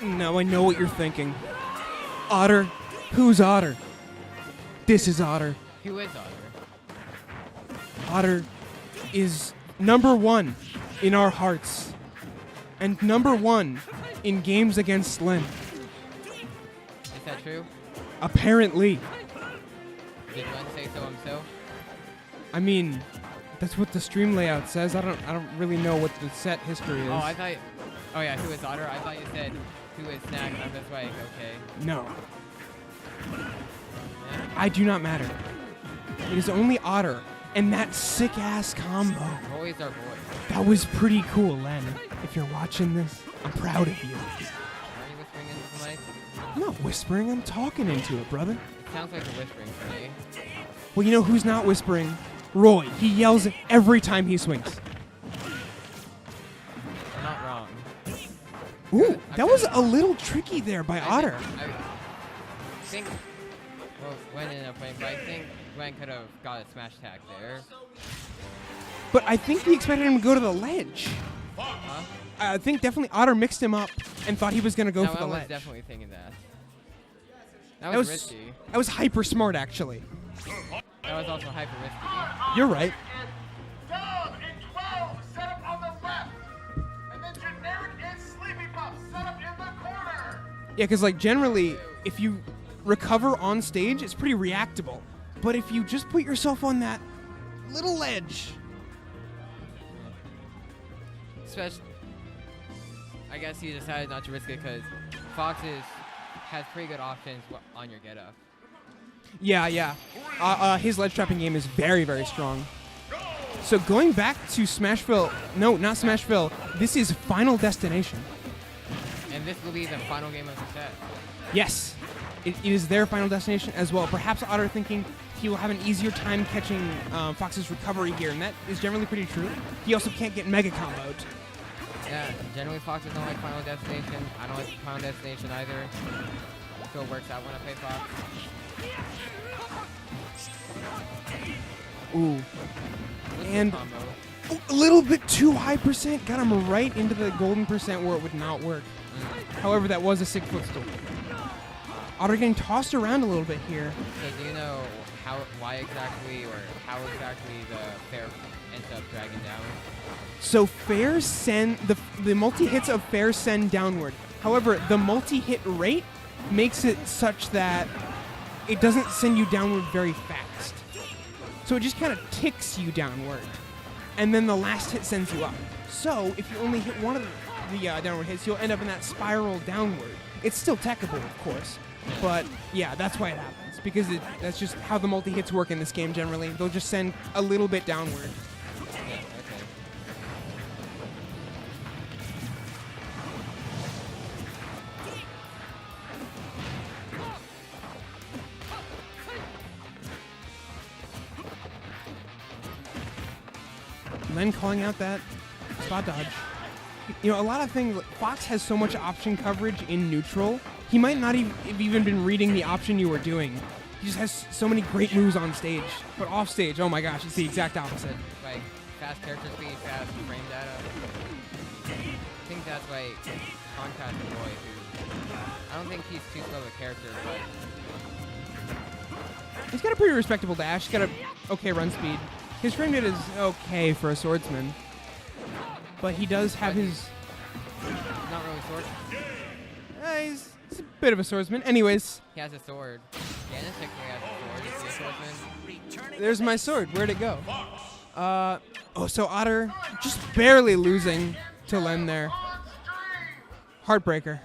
Now I know what you're thinking. Otter? Who's Otter? This is Otter. Who is Otter? Otter is number one in our hearts. And number one in games against Len. Is that true? Apparently. Did Len say so himself? I mean, that's what the stream layout says. I don't really know what the set history is. Oh, I thought. Oh yeah, who is Otter? I thought you said who is Snack. And that's why. Okay. No. Yeah. I do not matter. It is only Otter and that sick-ass combo. Boys are boys. That was pretty cool, Len. If you're watching this, I'm proud of you. Are you whispering into the mic? I'm not whispering, I'm talking into it, brother. It sounds like you're whispering to me. Well, you know who's not whispering? Roy. He yells it every time he swings. I'm not wrong. Ooh, that was a little tricky there by Otter. I think. Well, Gwen ended up winning, but I think Gwen could have got a smash tag there. But I think he expected him to go to the ledge. Huh? I think definitely Otter mixed him up and thought he was going to go for the I was ledge. definitely thinking that. That was risky. That was hyper smart, actually. That was also hyper risky. You're right. Dog and 12 set up on the left. And then Generic and Sleepy Puff set up in the corner. Yeah, because like generally, if you recover on stage, it's pretty reactable. But if you just put yourself on that little ledge, Especially, I guess he decided not to risk it because Fox has pretty good options on your get up. yeah. His ledge trapping game is very, very strong. So going back to Smashville, no, not Smashville. This is Final Destination. And this will be the final game of the set. Yes, it is their Final Destination as well. Perhaps Otter thinking he will have an easier time catching Fox's recovery here, and that is generally pretty true. He also can't get mega comboed. Yeah, generally Foxes don't like Final Destination. I don't like Final Destination either. So it works out when I play Fox. Ooh. What's And the combo? a little bit too high percent. Got him right into the golden percent where it would not work. However, that was a sick footstool. Otter getting tossed around a little bit here. So do you know why exactly or how exactly the fair ends up dragging down? So fair send, the multi-hits of fair send downward. However, the multi-hit rate makes it such that it doesn't send you downward very fast. So it just kind of ticks you downward. And then the last hit sends you up. So if you only hit one of the downward hits, you'll end up in that spiral downward. It's still techable, of course. But yeah, that's why it happens. Because that's just how the multi-hits work in this game generally. They'll just send a little bit downward. Yeah, okay. Len calling out that spot dodge. You know, a lot of things, Fox has so much option coverage in neutral, he might not have even been reading the option you were doing. He just has so many great moves on stage. But off stage, oh my gosh, it's the exact opposite. Like fast character speed, fast frame data. I think that's why Contrast and Roy, who I don't think he's too slow of a character, but He's got a pretty respectable dash. He's got a okay run speed. His frame rate is okay for a swordsman. But he does have his... not really sword. He's a bit of a swordsman. Anyways, He has a sword. Gannis technically has a sword. Is he a swordsman? there's my sword. Where'd it go? Oh, so Otter just barely losing to Len there. Heartbreaker.